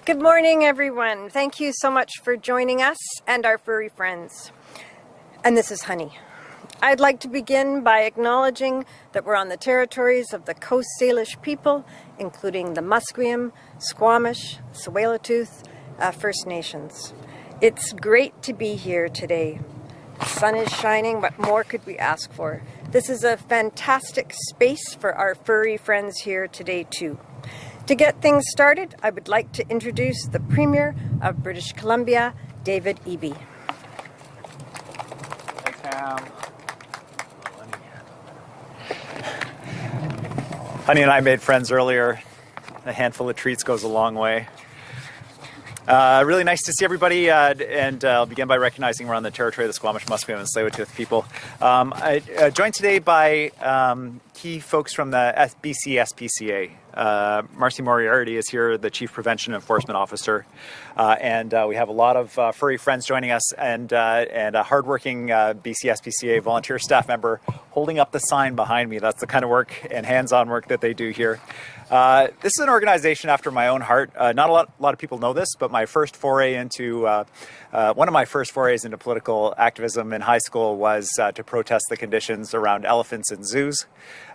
Good morning, everyone. Thank you so much for joining us and our furry friends. And this is Honey. I'd like to begin by acknowledging that we're on the territories of the Coast Salish people, including the Musqueam, Squamish, Tsleil-Waututh First Nations. It's great to be here today. The sun is shining. What more could we ask for? This is a fantastic space for our furry friends here today, too. To get things started, I would like to introduce the Premier of British Columbia, David Eby. Thanks, Pam. Honey and I made friends earlier. A handful of treats goes a long way. Really nice to see everybody, and I'll begin by recognizing we're on the territory of the Squamish, Musqueam, and Tsleil-Waututh people. Joined today by key folks from the SPCA. Marcy Moriarty is here, the Chief Prevention Enforcement Officer, and we have a lot of furry friends joining us, and a hardworking SPCA volunteer staff member holding up the sign behind me. That's the kind of work and hands-on work that they do here. This is an organization after my own heart. Not a lot of people know this, but my first foray into one of my first forays into political activism in high school was to protest the conditions around elephants in zoos.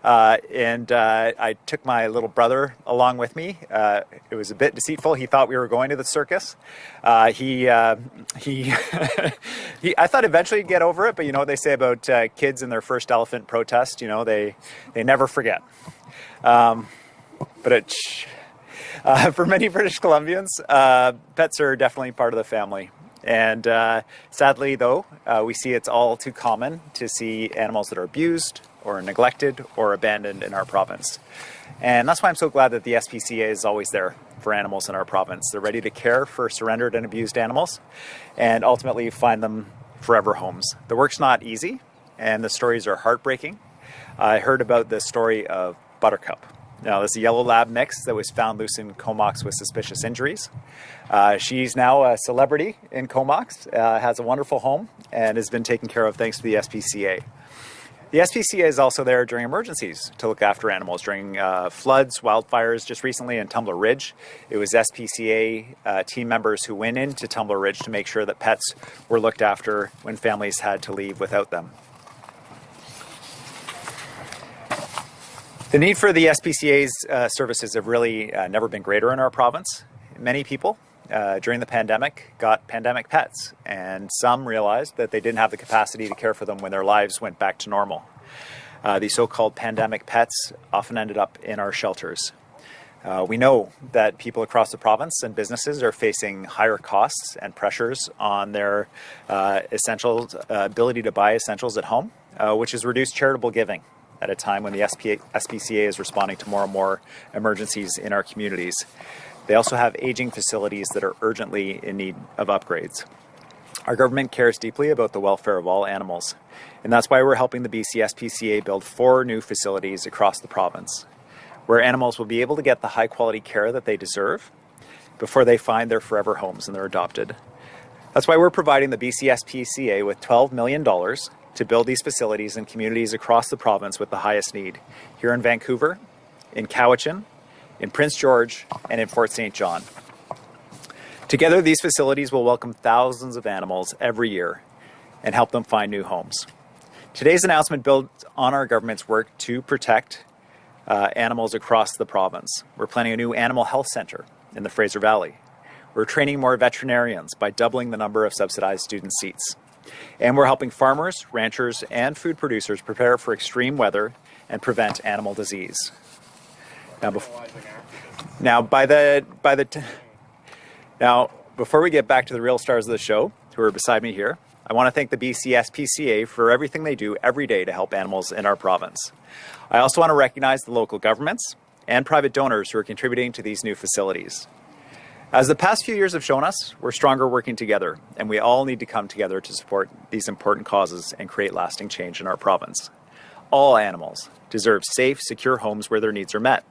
And I took my little brother along with me. It was a bit deceitful. He thought we were going to the circus. I thought eventually he'd get over it, but you know what they say about kids in their first elephant protest, you know, they never forget. But for many British Columbians, pets are definitely part of the family. And sadly, though, we see it's all too common to see animals that are abused or neglected or abandoned in our province. And that's why I'm so glad that the SPCA is always there for animals in our province. They're ready to care for surrendered and abused animals and ultimately find them forever homes. The work's not easy, and the stories are heartbreaking. I heard about the story of Buttercup. Now, this is a yellow lab mix that was found loose in Comox with suspicious injuries. She's now a celebrity in Comox, has a wonderful home, and has been taken care of thanks to the SPCA. The SPCA is also there during emergencies to look after animals during floods, wildfires. Just recently in Tumbler Ridge, it was SPCA team members who went into Tumbler Ridge to make sure that pets were looked after when families had to leave without them. The need for the SPCA's services have really never been greater in our province. Many people during the pandemic got pandemic pets, and some realized that they didn't have the capacity to care for them when their lives went back to normal. These so-called pandemic pets often ended up in our shelters. We know that people across the province and businesses are facing higher costs and pressures on their essentials, ability to buy essentials at home, which has reduced charitable giving at a time when the SPCA is responding to more and more emergencies in our communities. They also have aging facilities that are urgently in need of upgrades. Our government cares deeply about the welfare of all animals, and that's why we're helping the SPCA build 4 new facilities across the province, where animals will be able to get the high-quality care that they deserve before they find their forever homes and they're adopted. That's why we're providing the SPCA with $12 million to build these facilities in communities across the province with the highest need, here in Vancouver, in Cowichan, in Prince George, and in Fort St. John. Together, these facilities will welcome thousands of animals every year and help them find new homes. Today's announcement builds on our government's work to protect animals across the province. We're planning a new animal health center in the Fraser Valley. We're training more veterinarians by doubling the number of subsidized student seats. And we're helping farmers, ranchers, and food producers prepare for extreme weather and prevent animal disease. Now, before we get back to the real stars of the show, who are beside me here, I want to thank the SPCA for everything they do every day to help animals in our province. I also want to recognize the local governments and private donors who are contributing to these new facilities. As the past few years have shown us, we're stronger working together, and we all need to come together to support these important causes and create lasting change in our province. All animals deserve safe, secure homes where their needs are met,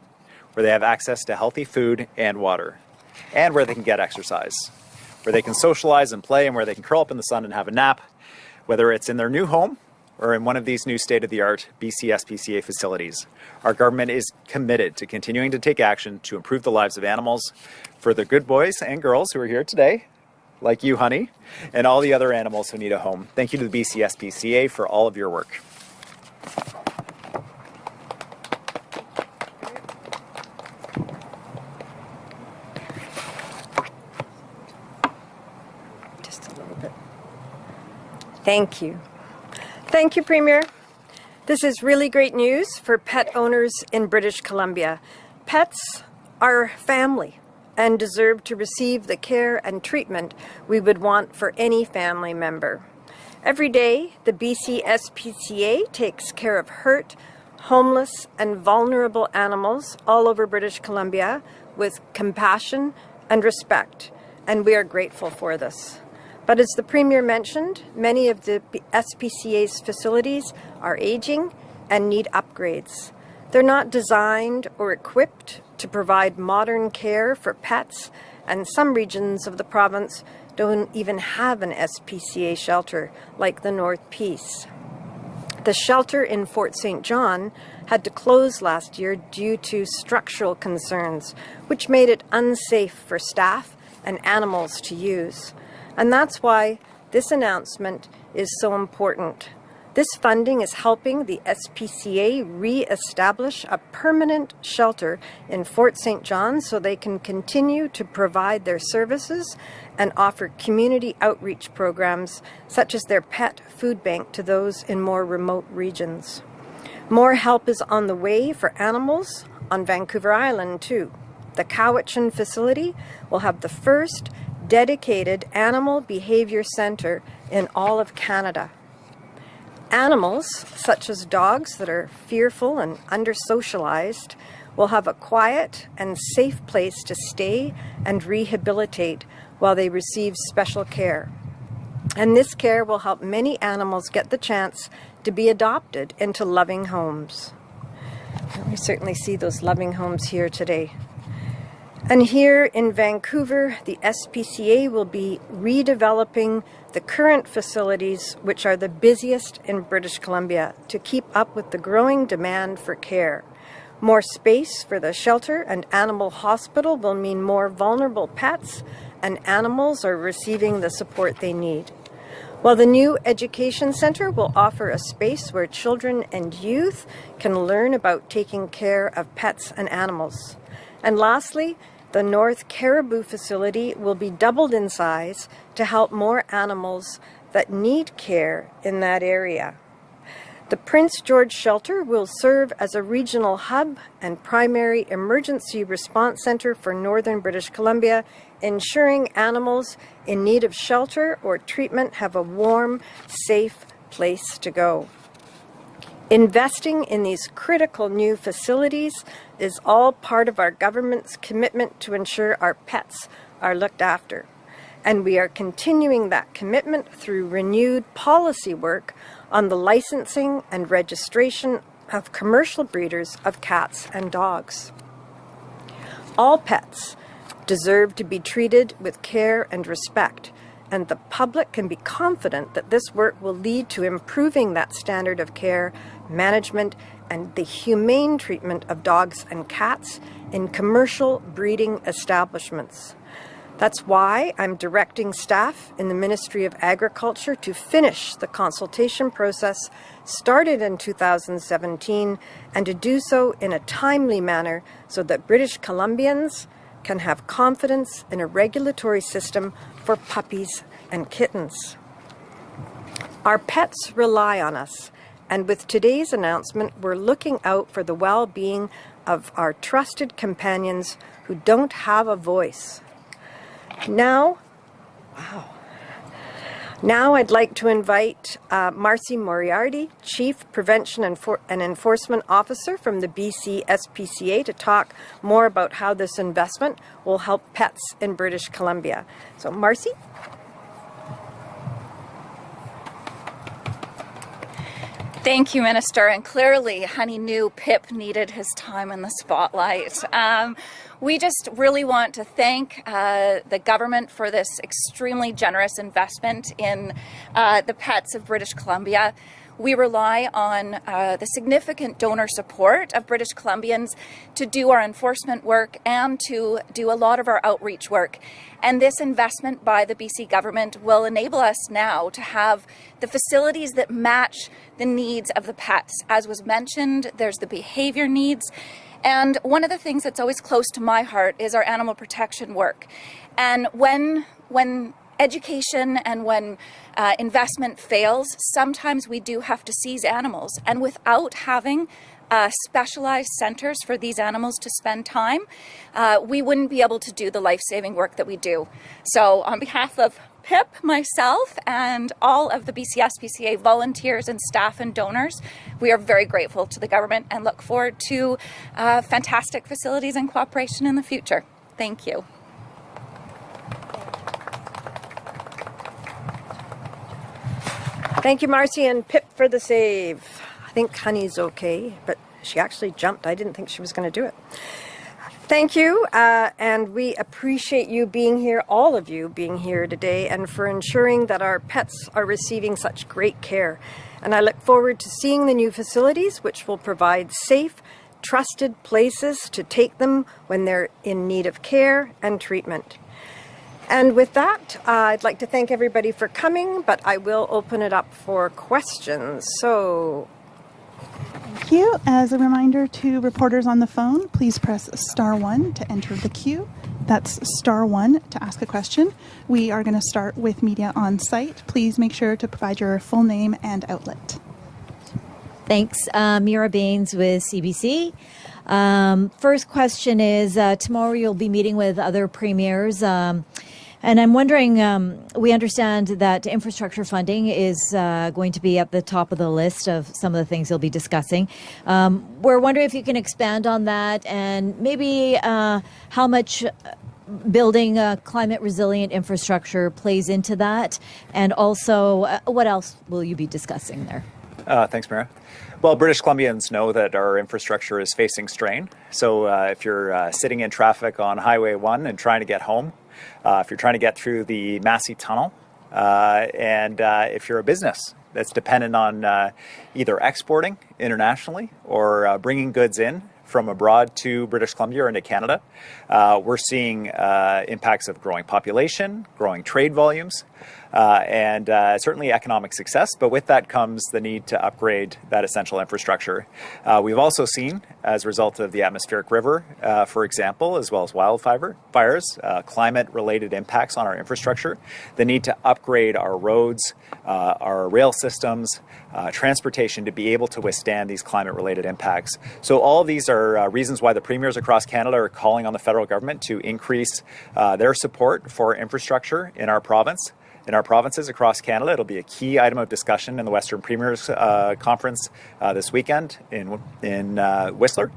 where they have access to healthy food and water, and where they can get exercise, where they can socialize and play, and where they can curl up in the sun and have a nap, whether it's in their new home or in one of these new state-of-the-art BC SPCA facilities, our government is committed to continuing to take action to improve the lives of animals for the good boys and girls who are here today, like you, honey, and all the other animals who need a home. Thank you to the BC SPCA for all of your work. Just a little bit. Thank you. Thank you, Premier. This is really great news for pet owners in British Columbia. Pets are family and deserve to receive the care and treatment we would want for any family member. Every day, the BC SPCA takes care of hurt, homeless, and vulnerable animals all over British Columbia with compassion and respect, and we are grateful for this. But as the Premier mentioned, many of the SPCA's facilities are aging and need upgrades. They're not designed or equipped to provide modern care for pets, and some regions of the province don't even have an SPCA shelter, like the North Peace. The shelter in Fort St. John had to close last year due to structural concerns, which made it unsafe for staff and animals to use. And that's why this announcement is so important. This funding is helping the SPCA re-establish a permanent shelter in Fort St. John so they can continue to provide their services and offer community outreach programs such as their pet food bank to those in more remote regions. More help is on the way for animals on Vancouver Island too. The Cowichan facility will have the first dedicated animal behavior center in all of Canada. Animals, such as dogs that are fearful and under-socialized, will have a quiet and safe place to stay and rehabilitate while they receive special care. And this care will help many animals get the chance to be adopted into loving homes. We certainly see those loving homes here today. And here in Vancouver, the SPCA will be redeveloping the current facilities, which are the busiest in British Columbia, to keep up with the growing demand for care. More space for the shelter and animal hospital will mean more vulnerable pets and animals are receiving the support they need. While the new education center will offer a space where children and youth can learn about taking care of pets and animals. And lastly, the North Caribou facility will be doubled in size to help more animals that need care in that area. The Prince George Shelter will serve as a regional hub and primary emergency response center for northern British Columbia, ensuring animals in need of shelter or treatment have a warm, safe place to go. Investing in these critical new facilities is all part of our government's commitment to ensure our pets are looked after. And we are continuing that commitment through renewed policy work on the licensing and registration of commercial breeders of cats and dogs. All pets deserve to be treated with care and respect, and the public can be confident that this work will lead to improving that standard of care, management, and the humane treatment of dogs and cats in commercial breeding establishments. That's why I'm directing staff in the Ministry of Agriculture to finish the consultation process started in 2017 and to do so in a timely manner so that British Columbians can have confidence in a regulatory system for puppies and kittens. Our pets rely on us, and with today's announcement, we're looking out for the well-being of our trusted companions who don't have a voice. Now I'd like to invite Marcy Moriarty, Chief Prevention and Enforcement Officer from the BC SPCA, to talk more about how this investment will help pets in British Columbia. So Marcy? Thank you, Minister. And clearly, Honey knew Pip needed his time in the spotlight. We just really want to thank the government for this extremely generous investment in the pets of British Columbia. we rely on the significant donor support of British Columbians to do our enforcement work and to do a lot of our outreach work. And this investment by the BC government will enable us now to have the facilities that match the needs of the pets. As was mentioned, there's the behavior needs. And one of the things that's always close to my heart is our animal protection work. And when education and when investment fails, sometimes we do have to seize animals. And without having specialized centers for these animals to spend time, we wouldn't be able to do the life-saving work that we do. So on behalf of Pip, myself, and all of the BC SPCA volunteers and staff and donors, we are very grateful to the government and look forward to fantastic facilities and cooperation in the future. Thank you. Thank you, Marcy and Pip, for the save. I think Honey's okay, but she actually jumped. I didn't think she was going to do it. Thank you, and we appreciate you being here, all of you being here today, and for ensuring that our pets are receiving such great care. And I look forward to seeing the new facilities, which will provide safe, trusted places to take them when they're in need of care and treatment. And with that, I'd like to thank everybody for coming, but I will open it up for questions. So, thank you. As a reminder to reporters on the phone, please press *1 to enter the queue. That's *1 to ask a question. We are going to start with media on site. Please make sure to provide your full name and outlet. Thanks. Mira Baines with CBC. First question is, tomorrow you'll be meeting with other premiers. And I'm wondering, we understand that infrastructure funding is going to be at the top of the list of some of the things you'll be discussing. We're wondering if you can expand on that and maybe how much building climate resilient infrastructure plays into that. And also, what else will you be discussing there? Thanks, Mira. Well, British Columbians know that our infrastructure is facing strain. So if you're sitting in traffic on Highway 1 and trying to get home, if you're trying to get through the Massey Tunnel, and if you're a business that's dependent on either exporting internationally or bringing goods in from abroad to British Columbia or into Canada, we're seeing impacts of growing population, growing trade volumes, and certainly economic success. But with that comes the need to upgrade that essential infrastructure. We've also seen, as a result of the atmospheric river, for example, as well as wildfires, climate-related impacts on our infrastructure, the need to upgrade our roads, our rail systems, transportation to be able to withstand these climate-related impacts. So all of these are reasons why the premiers across Canada are calling on the federal government to increase their support for infrastructure in our province. In our provinces across Canada. It'll be a key item of discussion in the Western Premiers Conference this weekend in Whistler.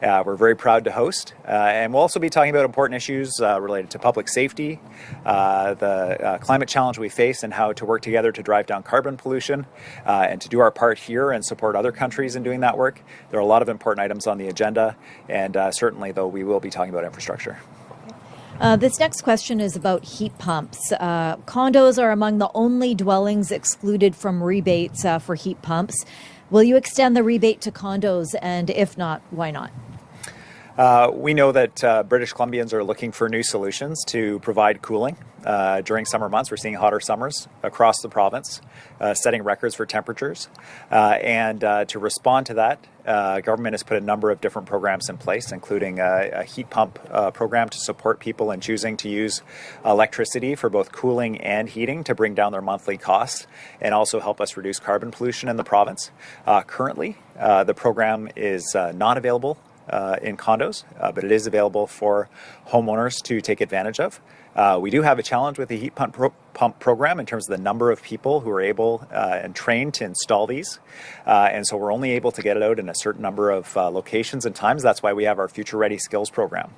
We're very proud to host. And we'll also be talking about important issues related to public safety, the climate challenge we face, and how to work together to drive down carbon pollution and to do our part here and support other countries in doing that work. There are a lot of important items on the agenda, and certainly, though, we will be talking about infrastructure. This next question is about heat pumps. Condos are among the only dwellings excluded from rebates for heat pumps. Will you extend the rebate to condos? And if not, why not? We know that British Columbians are looking for new solutions to provide cooling during summer months. We're seeing hotter summers across the province, setting records for temperatures. And to respond to that, government has put a number of different programs in place, including a heat pump program to support people in choosing to use electricity for both cooling and heating to bring down their monthly costs and also help us reduce carbon pollution in the province. Currently, the program is not available in condos, but it is available for homeowners to take advantage of. We do have a challenge with the heat pump program in terms of the number of people who are able and trained to install these. And so we're only able to get it out in a certain number of locations and times. That's why we have our Future Ready Skills program,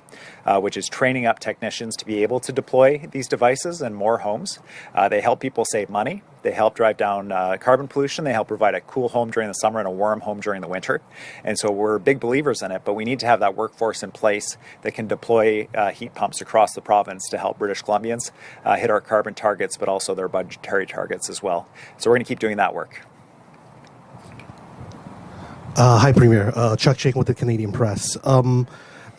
which is training up technicians to be able to deploy these devices in more homes. They help people save money. They help drive down carbon pollution. They help provide a cool home during the summer and a warm home during the winter. And so we're big believers in it, but we need to have that workforce in place that can deploy heat pumps across the province to help British Columbians hit our carbon targets, but also their budgetary targets as well. So we're going to keep doing that work. Hi, Premier. Chuck Ching with the Canadian Press.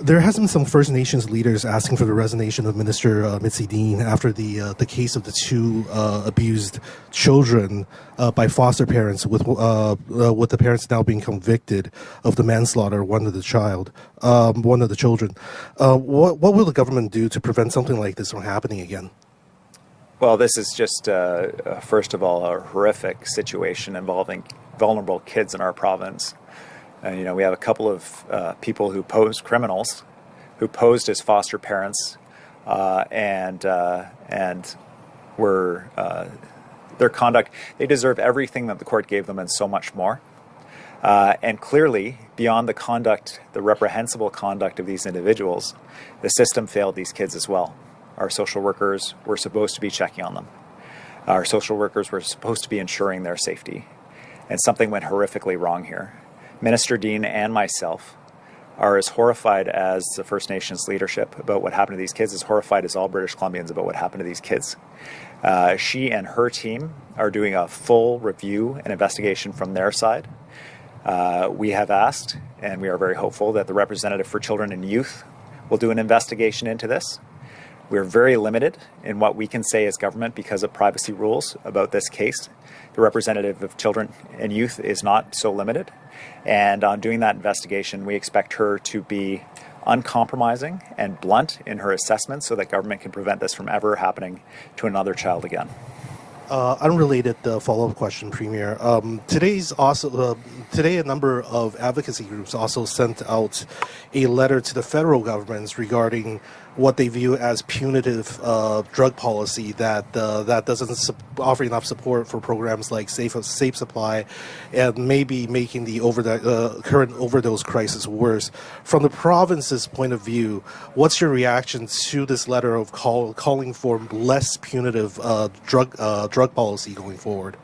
There has been some First Nations leaders asking for the resignation of Minister Mitzi Dean after the case of the two abused children by foster parents, with the parents now being convicted of the manslaughter of one of the children. What will the government do to prevent something like this from happening again? Well, this is just, first of all, a horrific situation involving vulnerable kids in our province. We have a couple of people who posed criminals, who posed as foster parents, and were their conduct. They deserve everything that the court gave them and so much more. And clearly, beyond the conduct, the reprehensible conduct of these individuals, the system failed these kids as well. Our social workers were supposed to be checking on them. Our social workers were supposed to be ensuring their safety. And something went horrifically wrong here. Minister Dean and myself are as horrified as the First Nations leadership about what happened to these kids, as horrified as all British Columbians about what happened to these kids. She and her team are doing a full review and investigation from their side. We have asked, and we are very hopeful, that the representative for children and youth will do an investigation into this. We're very limited in what we can say as government because of privacy rules about this case. The representative of children and youth is not so limited. And on doing that investigation, we expect her to be uncompromising and blunt in her assessment so that government can prevent this from ever happening to another child again. Unrelated follow-up question, Premier. Today, a number of advocacy groups also sent out a letter to the federal governments regarding what they view as punitive drug policy that doesn't offer enough support for programs like Safe Supply, and maybe making the current overdose crisis worse. From the province's point of view, what's your reaction to this letter of calling for less punitive drug policy going forward?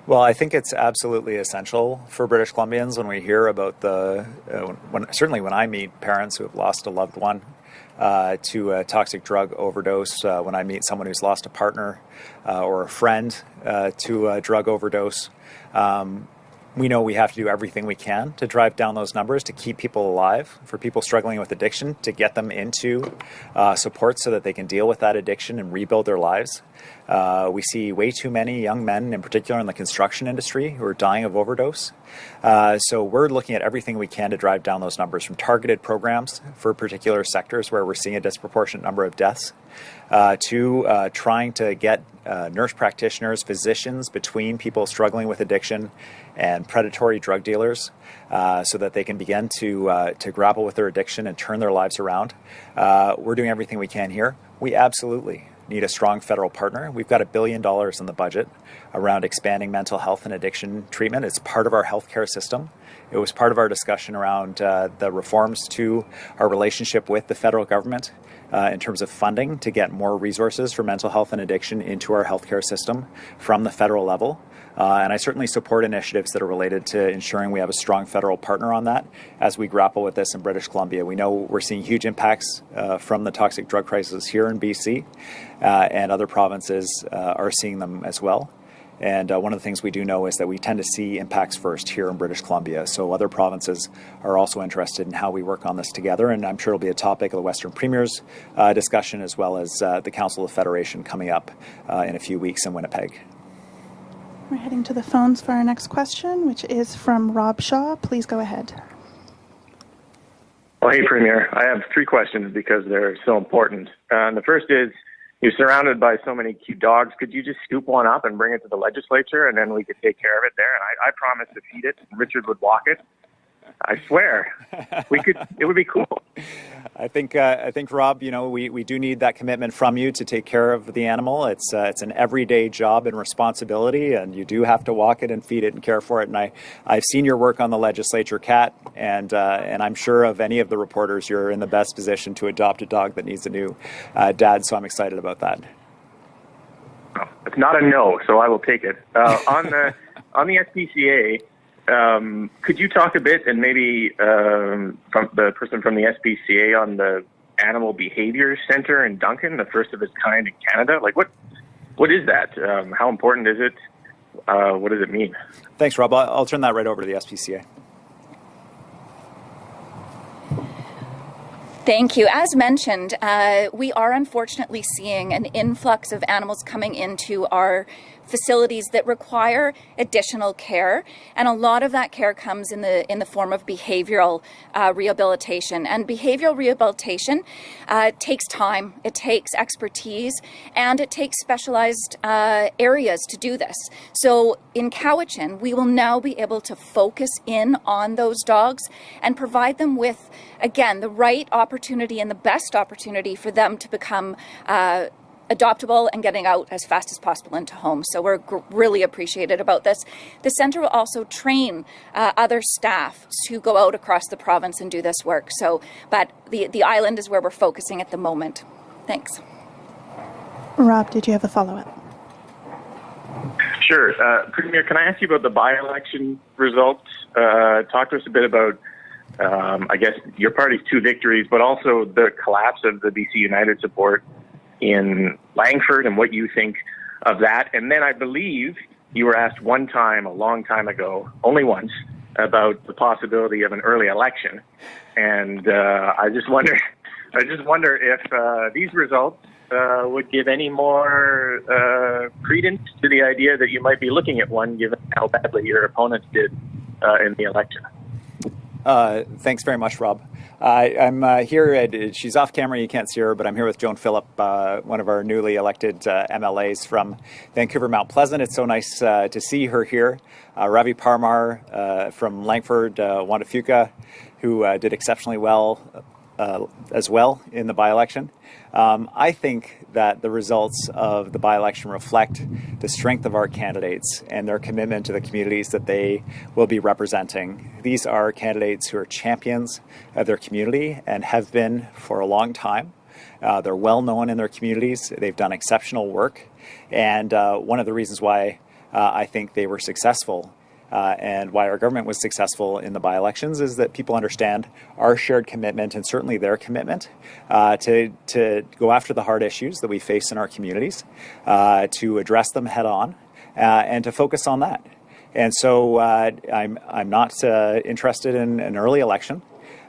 Well, I think it's absolutely essential for British Columbians when we hear about certainly when I meet parents who have lost a loved one to a toxic drug overdose, when I meet someone who's lost a partner or a friend to a drug overdose. We know we have to do everything we can to drive down those numbers, to keep people alive, for people struggling with addiction, to get them into support so that they can deal with that addiction and rebuild their lives. We see way too many young men, in particular in the construction industry, who are dying of overdose. So we're looking at everything we can to drive down those numbers, from targeted programs for particular sectors where we're seeing a disproportionate number of deaths, to trying to get nurse practitioners, physicians between people struggling with addiction and predatory drug dealers, so that they can begin to grapple with their addiction and turn their lives around. We're doing everything we can here. We absolutely need a strong federal partner. We've got $1 billion in the budget around expanding mental health and addiction treatment. It's part of our healthcare system. It was part of our discussion around the reforms to our relationship with the federal government in terms of funding to get more resources for mental health and addiction into our healthcare system from the federal level. And I certainly support initiatives that are related to ensuring we have a strong federal partner on that as we grapple with this in British Columbia. We know we're seeing huge impacts from the toxic drug crisis here in BC, and other provinces are seeing them as well. And one of the things we do know is that we tend to see impacts first here in British Columbia. So other provinces are also interested in how we work on this together. And I'm sure it'll be a topic of the Western Premier's discussion, as well as the Council of Federation coming up in a few weeks in Winnipeg. We're heading to the phones for our next question, which is from Rob Shaw. Please go ahead. Well, hey, Premier. I have 3 questions because they're so important. The first is, you're surrounded by so many cute dogs. Could you just scoop one up and bring it to the legislature, and then we could take care of it there? And I promise to feed it. Richard would walk it. I swear, it would be cool. I think, Rob, we do need that commitment from you to take care of the animal. It's an everyday job and responsibility, and you do have to walk it and feed it and care for it. And I've seen your work on the legislature, Kat, and I'm sure of any of the reporters, you're in the best position to adopt a dog that needs a new dad. So I'm excited about that. It's not a no, so I will take it. On the SPCA. Could you talk a bit, and maybe from the person from the SPCA, on the Animal Behavior Center in Duncan, the first of its kind in Canada? Like, what is that? How important is it? What does it mean? Thanks, Rob. I'll turn that right over to the SPCA. Thank you. As mentioned, we are unfortunately seeing an influx of animals coming into our facilities that require additional care, and a lot of that care comes in the form of behavioral rehabilitation. And behavioral rehabilitation takes time, it takes expertise, and it takes specialized areas to do this. So in Cowichan, we will now be able to focus in on those dogs and provide them with, again, the right opportunity and the best opportunity for them to become adoptable and getting out as fast as possible into homes. So we're really appreciated about this. The centre will also train other staff to go out across the province and do this work. So, but the island is where we're focusing at the moment. Thanks. Rob, did you have a follow-up? Sure. Premier, can I ask you about the by-election results? Talk to us a bit about, I guess, your party's 2 victories, but also the collapse of the BC United support in Langford and what you think of that. And then I believe you were asked one time, a long time ago, only once, about the possibility of an early election. And I just wonder if these results would give any more credence to the idea that you might be looking at one, given how badly your opponents did in the election. Thanks very much, Rob. I'm here. She's off camera. You can't see her, but I'm here with Joan Phillip, one of our newly elected MLAs from Vancouver Mount Pleasant. It's so nice to see her here. Ravi Parmar from Langford, Wandafuka, who did exceptionally well as well in the by-election. I think that the results of the by-election reflect the strength of our candidates and their commitment to the communities that they will be representing. These are candidates who are champions of their community and have been for a long time. They're well known in their communities. They've done exceptional work. And one of the reasons why I think they were successful and why our government was successful in the by-elections is that people understand our shared commitment, and certainly their commitment, to go after the hard issues that we face in our communities, to address them head on, and to focus on that. And so I'm not interested in an early election.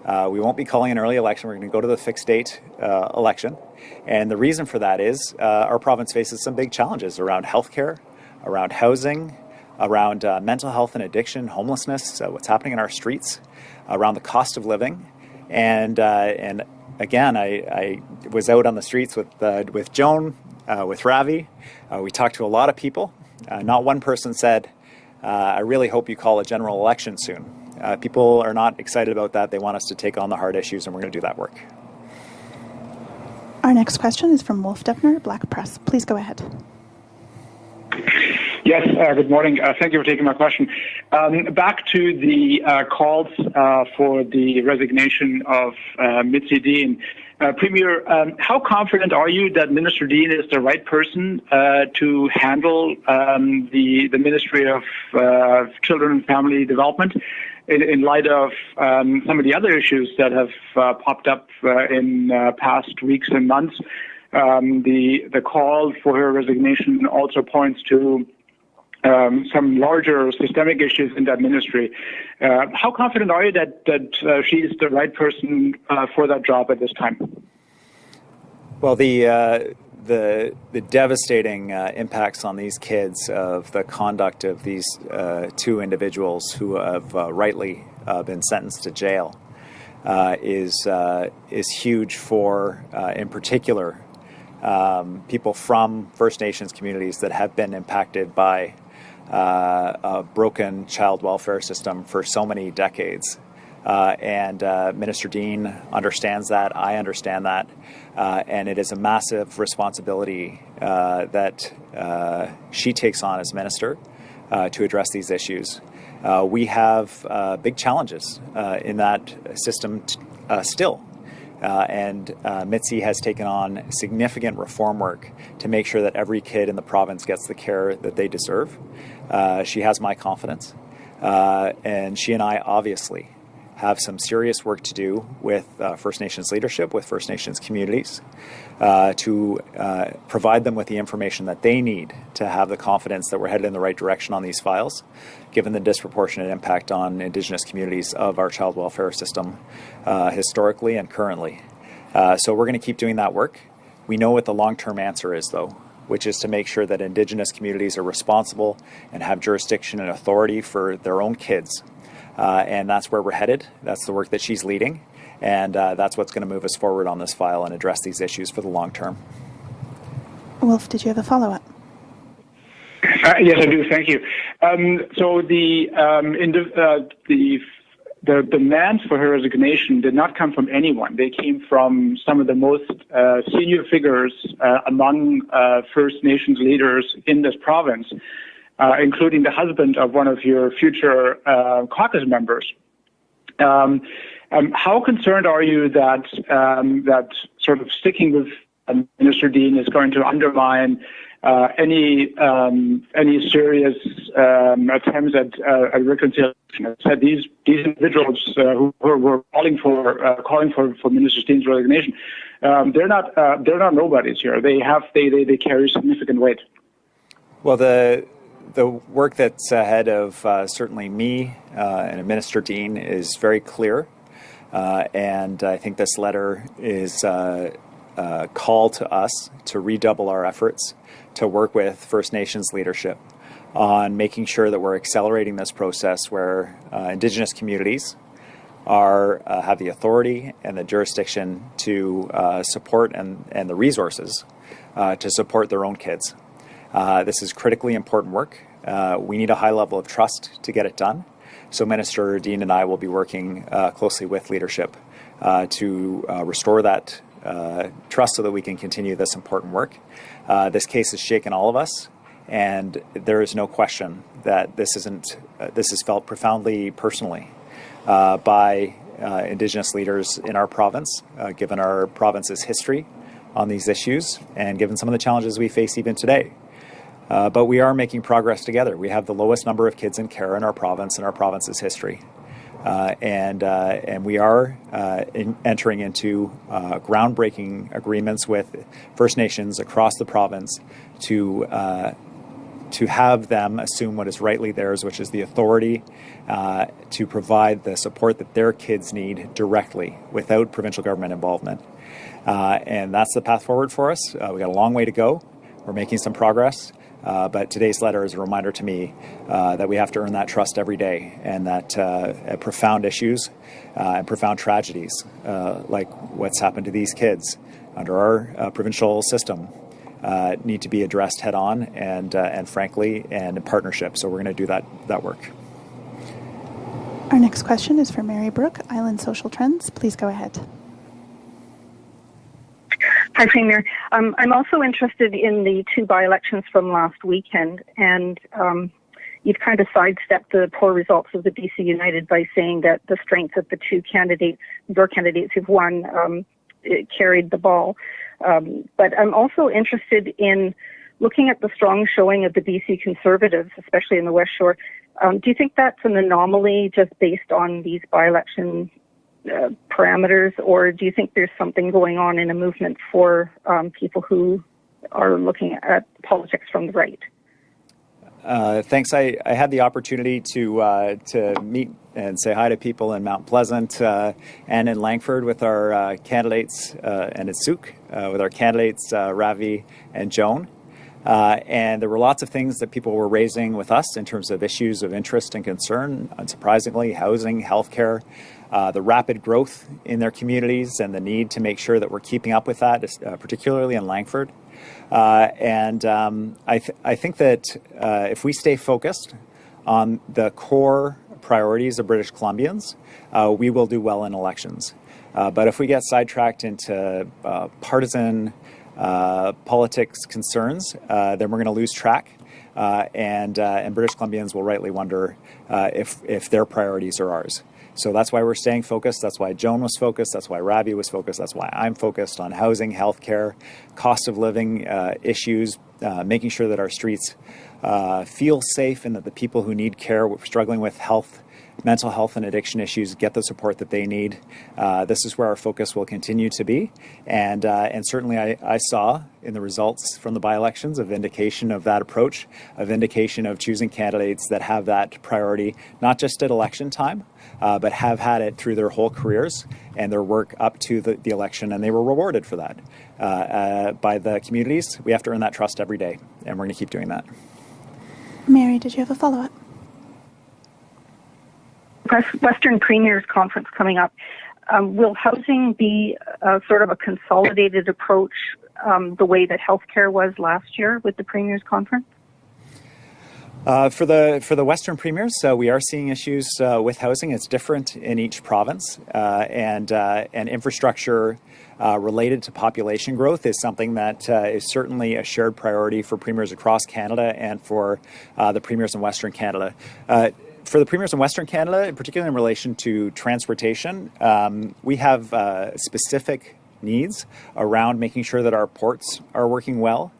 We won't be calling an early election. We're going to go to the fixed date election. And the reason for that is our province faces some big challenges around healthcare, around housing, around mental health and addiction, homelessness, what's happening in our streets, around the cost of living. And again, I was out on the streets with Joan, with Ravi. We talked to a lot of people. Not one person said, I really hope you call a general election soon. People are not excited about that. They want us to take on the hard issues, and we're going to do that work. Our next question is from Wolf Deppner, Black Press. Please go ahead. Yes, good morning. Thank you for taking my question. Back to the calls for the resignation of Mitzi Dean. Premier, how confident are you that Minister Dean is the right person to handle the Ministry of Children and Family Development in light of some of the other issues that have popped up in past weeks and months? The call for her resignation also points to some larger systemic issues in that ministry. How confident are you that she's the right person for that job at this time? Well, the devastating impacts on these kids of the conduct of these 2 individuals who have rightly been sentenced to jail is huge for, in particular, people from First Nations communities that have been impacted by a broken child welfare system for so many decades. And Minister Dean understands that. I understand that. And it is a massive responsibility that she takes on as minister to address these issues. We have big challenges in that system still. And Mitzi has taken on significant reform work to make sure that every kid in the province gets the care that they deserve. She has my confidence. And she and I obviously have some serious work to do with First Nations leadership, with First Nations communities, to provide them with the information that they need to have the confidence that we're headed in the right direction on these files, given the disproportionate impact on Indigenous communities of our child welfare system historically and currently. So we're going to keep doing that work. We know what the long-term answer is, though, which is to make sure that Indigenous communities are responsible and have jurisdiction and authority for their own kids. And that's where we're headed. That's the work that she's leading. And that's what's going to move us forward on this file and address these issues for the long term. Wolf, did you have a follow-up? Yes, I do. Thank you. So the demands for her resignation did not come from anyone. They came from some of the most senior figures among First Nations leaders in this province, including the husband of one of your future caucus members. How concerned are you that that sort of sticking with Minister Dean is going to undermine any serious attempts at reconciliation? I said these individuals who were calling for Minister Dean's resignation, they're not nobodies here. They carry significant weight. Well, the work that's ahead of certainly me and Minister Dean is very clear, and I think this letter is a call to us to redouble our efforts to work with First Nations leadership on making sure that we're accelerating this process where Indigenous communities have the authority and the jurisdiction to support and the resources to support their own kids. This is critically important work. We need a high level of trust to get it done. So Minister Dean and I will be working closely with leadership to restore that trust so that we can continue this important work. This case has shaken all of us, and there is no question that this is felt profoundly personally by Indigenous leaders in our province, given our province's history on these issues and given some of the challenges we face even today. But we are making progress together. We have the lowest number of kids in care in our province in our province's history. And we are entering into groundbreaking agreements with First Nations across the province to have them assume what is rightly theirs, which is the authority to provide the support that their kids need directly without provincial government involvement. And that's the path forward for us. We've got a long way to go. We're making some progress. But today's letter is a reminder to me that we have to earn that trust every day, and that profound issues and profound tragedies like what's happened to these kids under our provincial system need to be addressed head on and frankly and in partnership. So we're going to do that work. Our next question is from Mary Brooke, Island Social Trends. Please go ahead. Hi, Premier. I'm also interested in the two by-elections from last weekend, and you've kind of sidestepped the poor results of the BC United by saying that the strength of the two candidates, your candidates who've won, carried the ball. But I'm also interested in looking at the strong showing of the BC Conservatives, especially in the West Shore. Do you think that's an anomaly just based on these by-election parameters, or do you think there's something going on in a movement for people who are looking at politics from the right? Thanks. I had the opportunity to meet and say hi to people in Mount Pleasant and in Langford with our candidates, and in Souk with our candidates Ravi and Joan. And there were lots of things that people were raising with us in terms of issues of interest and concern, unsurprisingly, housing, healthcare, the rapid growth in their communities and the need to make sure that we're keeping up with that, particularly in Langford. I think that if we stay focused on the core priorities of British Columbians, we will do well in elections. But if we get sidetracked into partisan politics concerns, then we're going to lose track. And British Columbians will rightly wonder if their priorities are ours. So that's why we're staying focused. That's why Joan was focused. That's why Ravi was focused. That's why I'm focused on housing, healthcare, cost of living issues, making sure that our streets feel safe and that the people who need care, struggling with health mental health and addiction issues get the support that they need. This is where our focus will continue to be. And certainly I saw in the results from the by-elections a vindication of that approach, a vindication of choosing candidates that have that priority, not just at election time, but have had it through their whole careers and their work up to the election, and they were rewarded for that by the communities. We have to earn that trust every day, and we're going to keep doing that. Mary, did you have a follow-up? Western Premiers Conference coming up. Will housing be sort of a consolidated approach the way that healthcare was last year with the Premiers Conference? For the Western Premiers, we are seeing issues with housing. It's different in each province, and infrastructure related to population growth is something that is certainly a shared priority for premiers across Canada and for the premiers in Western Canada. For the premiers in Western Canada, particularly in relation to transportation, we have specific needs around making sure that our ports are working well.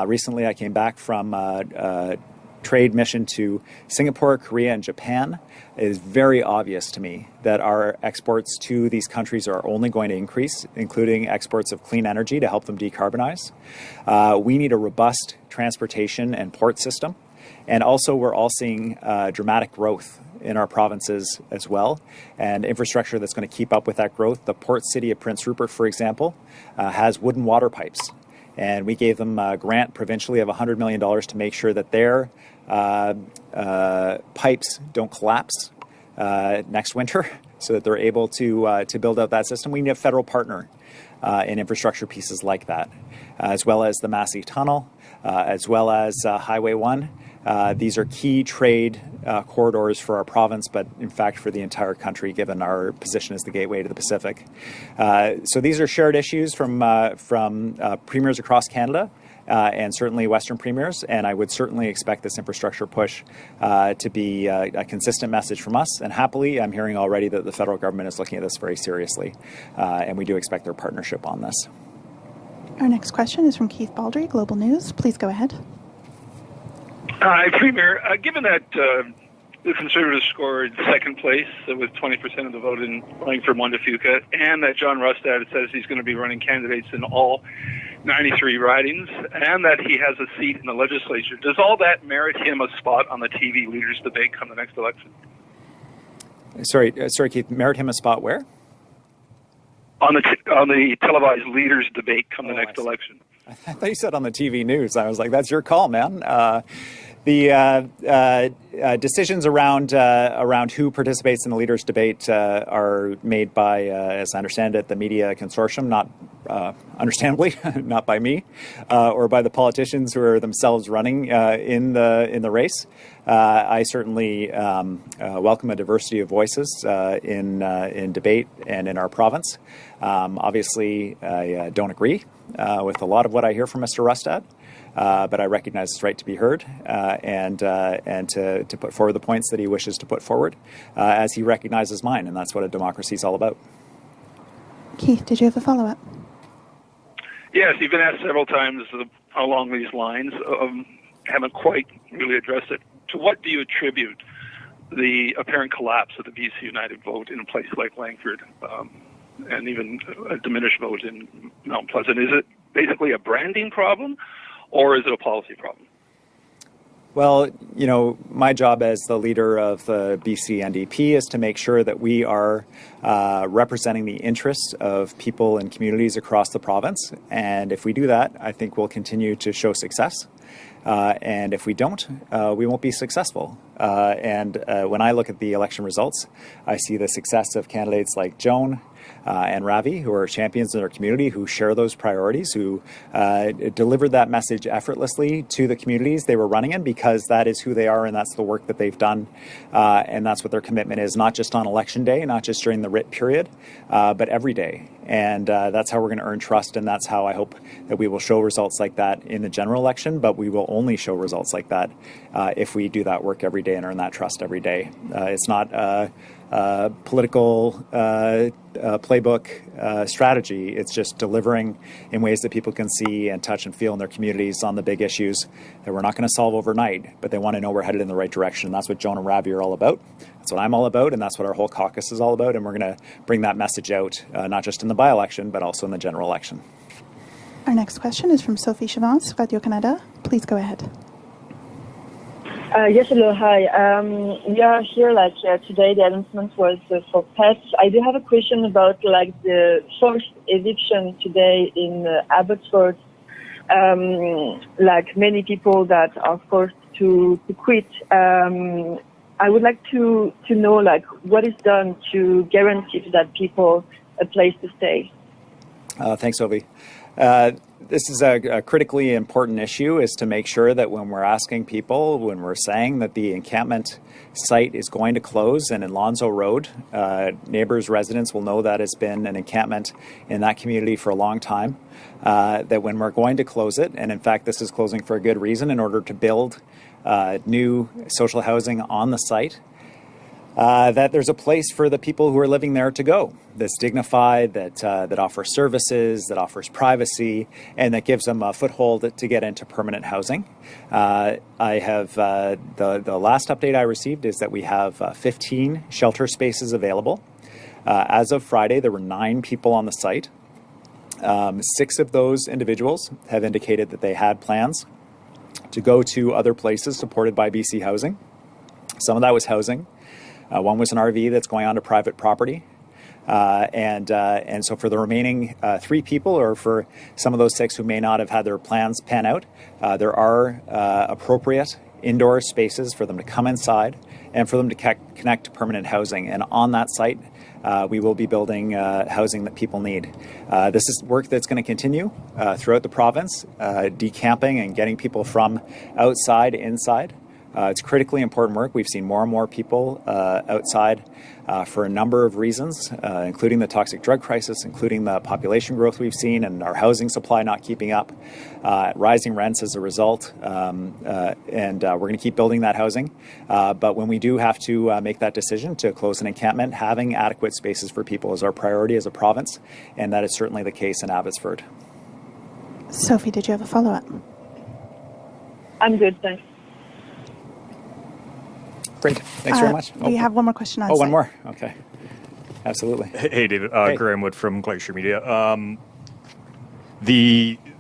Recently, I came back from a trade mission to Singapore, Korea, and Japan. It is very obvious to me that our exports to these countries are only going to increase, including exports of clean energy to help them decarbonize. We need a robust transportation and port system. And also, we're all seeing dramatic growth in our provinces as well, and infrastructure that's going to keep up with that growth. The port city of Prince Rupert, for example, has wooden water pipes. And we gave them a grant provincially of $100 million to make sure that their pipes don't collapse next winter, so that they're able to build out that system. We need a federal partner in infrastructure pieces like that, as well as the Massey Tunnel, as well as Highway 1. These are key trade corridors for our province, but in fact for the entire country, given our position as the gateway to the Pacific. So these are shared issues from premiers across Canada, and certainly Western premiers, and I would certainly expect this infrastructure push to be a consistent message from us. And happily, I'm hearing already that the federal government is looking at this very seriously, and we do expect their partnership on this. Our next question is from Keith Baldry, Global News. Please go ahead. Hi, Premier. Given that the Conservatives scored second place with 20% of the vote in running for Montefeuca, and that John Rustad says he's going to be running candidates in all 93 ridings, and that he has a seat in the legislature, does all that merit him a spot on the TV leaders debate come the next election? Sorry, Keith. Merit him a spot where? On the televised leaders debate come the next election. I thought you said on the TV news. I was like, that's your call, man. The decisions around who participates in the leaders' debate are made by, as I understand it, the media consortium, not understandably, not by me, or by the politicians who are themselves running in the race. I certainly welcome a diversity of voices in debate and in our province. Obviously, I don't agree with a lot of what I hear from Mr. Rustad. But I recognize his right to be heard and to put forward the points that he wishes to put forward, as he recognizes mine, and that's what a democracy is all about. Keith, did you have a follow-up? Yes, you've been asked several times along these lines. Haven't quite really addressed it. To what do you attribute the apparent collapse of the BC United vote in a place like Langford, and even a diminished vote in Mount Pleasant? Is it basically a branding problem, or is it a policy problem? Well, you know, my job as the leader of the BC NDP is to make sure that we are representing the interests of people and communities across the province. And if we do that, I think we'll continue to show success. And if we don't, we won't be successful. And when I look at the election results, I see the success of candidates like Joan and Ravi, who are champions in our community, who share those priorities, who delivered that message effortlessly to the communities they were running in, because that is who they are and that's the work that they've done. And that's what their commitment is, not just on election day, not just during the writ period, but every day. And that's how we're going to earn trust, and that's how I hope that we will show results like that in the general election, but we will only show results like that if we do that work every day and earn that trust every day. It's not political playbook strategy. It's just delivering in ways that people can see and touch and feel in their communities on the big issues that we're not going to solve overnight, but they want to know we're headed in the right direction. That's what Joan and Ravi are all about. That's what I'm all about, and that's what our whole caucus is all about. And we're going to bring that message out, not just in the by-election, but also in the general election. Our next question is from Sophie Chavance, Radio-Canada. Please go ahead. Yes, hello, hi. We are here, today the announcement was for pets. I do have a question about, the forced eviction today in Abbotsford. Many people that are forced to quit. I would like to know, what is done to guarantee to that people a place to stay. Thanks, Sophie. This is a critically important issue, is to make sure that when we're asking people, when we're saying that the encampment site is going to close, and in Lonzo Road, neighbors, residents will know that it's been an encampment in that community for a long time, that when we're going to close it, and in fact this is closing for a good reason, in order to build new social housing on the site, that there's a place for the people who are living there to go, that's dignified, that offers services, that offers privacy, and that gives them a foothold to get into permanent housing. I have the last update I received is that we have 15 shelter spaces available. As of Friday, there were 9 people on the site. 6 of those individuals have indicated that they had plans to go to other places supported by BC Housing. Some of that was housing. One was an RV that's going onto private property. And so for the remaining 3 people, or for some of those 6 who may not have had their plans pan out, there are appropriate indoor spaces for them to come inside and for them to connect to permanent housing. And on that site, we will be building housing that people need. This is work that's going to continue throughout the province, decamping and getting people from outside inside. It's critically important work. We've seen more and more people outside for a number of reasons, including the toxic drug crisis, including the population growth we've seen and our housing supply not keeping up, rising rents as a result, and we're going to keep building that housing. But when we do have to make that decision to close an encampment, having adequate spaces for people is our priority as a province, and that is certainly the case in Abbotsford. Sophie, did you have a follow-up? I'm good, thanks. Great. Thanks very much. We have one more question on site. One more? Okay. Absolutely. Hey, David. Graham Wood from Glacier Media.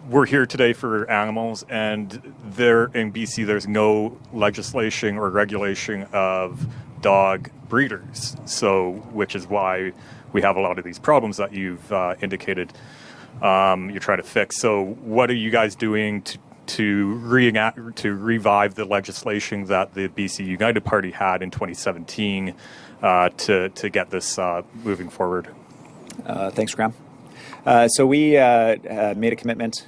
We're here today for animals, and there in BC, there's no legislation or regulation of dog breeders. So, which is why we have a lot of these problems that you've indicated you're trying to fix. So, what are you guys doing to revive the legislation that the BC United Party had in 2017 to get this moving forward? Thanks, Graham. So we made a commitment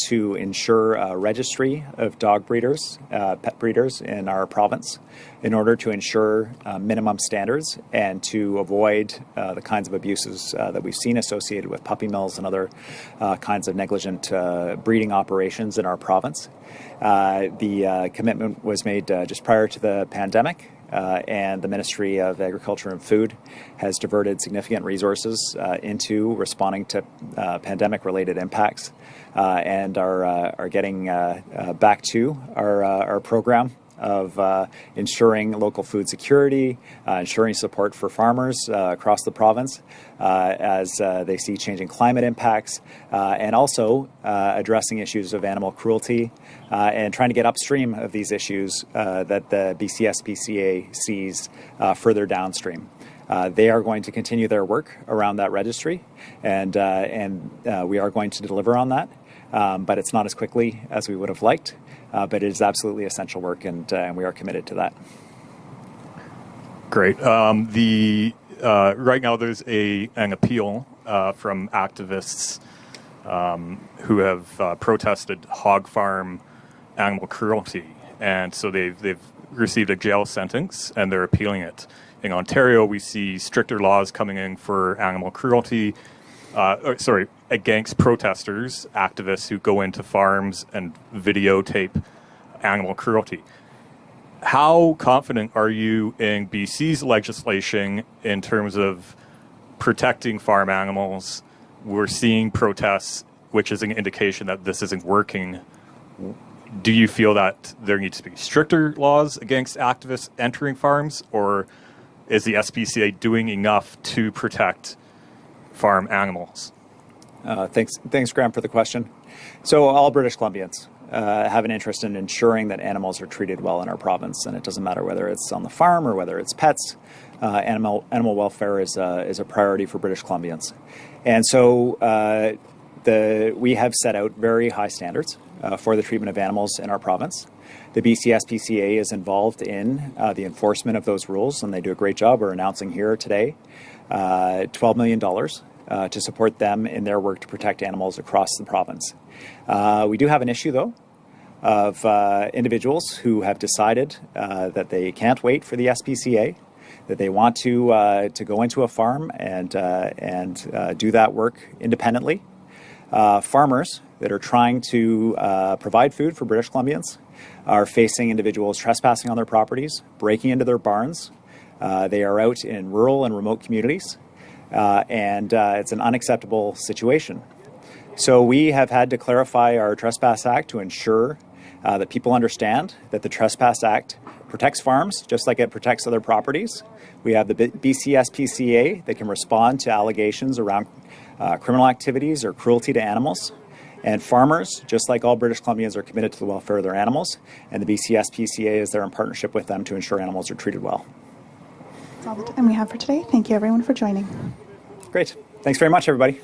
to ensure a registry of dog breeders, pet breeders in our province, in order to ensure minimum standards and to avoid the kinds of abuses that we've seen associated with puppy mills and other kinds of negligent breeding operations in our province. The commitment was made just prior to the pandemic. And the Ministry of Agriculture and Food has diverted significant resources into responding to pandemic-related impacts, and are getting back to our program of ensuring local food security, ensuring support for farmers across the province as they see changing climate impacts, and also addressing issues of animal cruelty and trying to get upstream of these issues that the BC SPCA sees further downstream. They are going to continue their work around that registry, and we are going to deliver on that, but it's not as quickly as we would have liked. But it is absolutely essential work, and we are committed to that. Great. Right now there's an appeal from activists who have protested hog farm animal cruelty, and so they've received a jail sentence and they're appealing it. In Ontario, we see stricter laws coming in for animal cruelty. Against protesters, activists who go into farms and videotape animal cruelty. how confident are you in BC's legislation in terms of protecting farm animals? We're seeing protests, which is an indication that this isn't working. Do you feel that there needs to be stricter laws against activists entering farms, or is the SPCA doing enough to protect farm animals? Thanks, Graham, for the question. So all British Columbians have an interest in ensuring that animals are treated well in our province, and it doesn't matter whether it's on the farm or whether it's pets. Animal welfare is a priority for British Columbians, and so we have set out very high standards for the treatment of animals in our province. The BC SPCA is involved in the enforcement of those rules, and they do a great job. We're announcing here today $12 million to support them in their work to protect animals across the province. We do have an issue, though, of individuals who have decided that they can't wait for the SPCA, that they want to go into a farm and do that work independently. Farmers that are trying to provide food for British Columbians are facing individuals trespassing on their properties, breaking into their barns. They are out in rural and remote communities, and it's an unacceptable situation. So we have had to clarify our Trespass Act to ensure that people understand that the Trespass Act protects farms just like it protects other properties. We have the BC SPCA that can respond to allegations around criminal activities or cruelty to animals. And farmers, just like all British Columbians, are committed to the welfare of their animals, and the BC SPCA is there in partnership with them to ensure animals are treated well. That's all the time we have for today. Thank you, everyone, for joining. Great. Thanks very much, everybody.